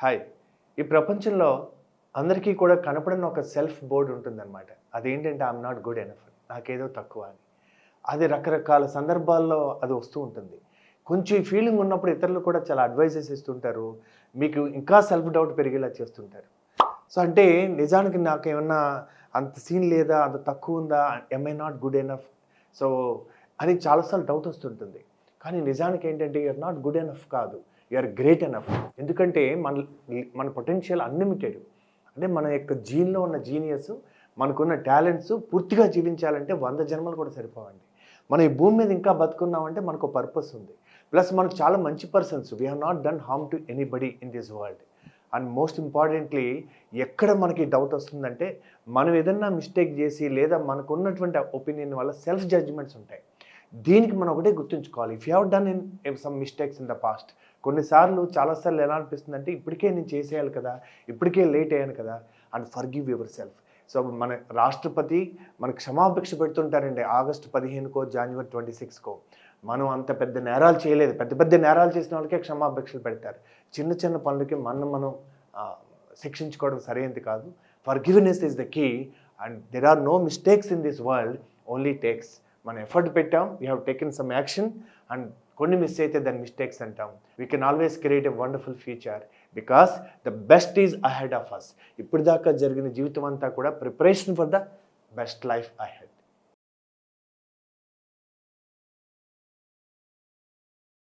Hi. ఈ ప్రపంచంలో అందరికీ కూడా కనపడని ఒక సెల్ఫ్ బోర్డ్ ఉంటుందన్నమాట. అదేంటంటే ఐఎమ్ నాట్ గుడ్ ఎనఫ్. నాకేదో తక్కువ అని. అది రకరకాల సందర్భాల్లో అది వస్తూ ఉంటుంది. కొంచెం ఈ ఫీలింగ్ ఉన్నప్పుడు ఇతరులు కూడా చాలా అడ్వైజెస్ ఇస్తుంటారు. మీకు ఇంకా సెల్ఫ్ డౌట్ పెరిగేలా చేస్తుంటారు. సో అంటే నిజానికి నాకేమన్నా అంత సీన్ లేదా? అంత తక్కువ ఉందా? Am I not good enough? So అని చాలాసార్లు డౌట్ వస్తుంటుంది. కానీ నిజానికి ఏంటంటే you are not good enough కాదు. You are great enough. ఎందుకంటే మన పొటెన్షియల్ అన్లిమిటెడ్. అంటే మన యొక్క జీన్‌లో ఉన్న జీనియస్, మనకున్న టాలెంట్స్ పూర్తిగా జీవించాలంటే 100 జన్మలు కూడా సరిపోవండి. మనం ఈ భూమి మీద ఇంకా బతుకున్నామంటే మనకు పర్పస్ ఉంది. ప్లస్ మనకు చాలా మంచి persons. We have not done harm to anybody in this world. And most importantly ఎక్కడ మనకి డౌట్ వస్తుందంటే మనం ఏదన్నా మిస్టేక్ చేసి లేదా మనకున్నటువంటి ఒపీనియన్ వల్ల సెల్ఫ్ జడ్జ్మెంట్స్ ఉంటాయి. దీనికి మనం ఒకటే గుర్తుంచుకోవాలి. If you have done some mistakes in the past, కొన్నిసార్లు చాలాసార్లు ఎలా అనిపిస్తుందంటే ఇప్పటికే నేను చేసేయాలి కదా, ఇప్పటికే లేట్ అయ్యాను కదా, and forgive your self. So మన రాష్ట్రపతి మనకు క్షమాభిక్ష పెడుతుంటారండి ఆగస్టు 15కో జనవరి 26కో. మనం అంత పెద్ద నేరాలు చేయలేదు. పెద్ద పెద్ద నేరాలు చేసిన వాళ్ళకే క్షమాభిక్షలు పెడతారు. చిన్న చిన్న పనులకి మనం శిక్షించుకోవడం సరైనది కాదు. Forgiveness is the key and there are no mistakes in this world, only takes. మనం ఎఫర్ట్ పెట్టాం, we have taken some action, and కొన్ని మిస్ అయితే దాని మిస్టేక్స్ అంటాం. We can always create a wonderful future because the best is ahead of us. ఇప్పుడు దాకా జరిగిన జీవితం అంతా కూడా preparation for the best life ahead.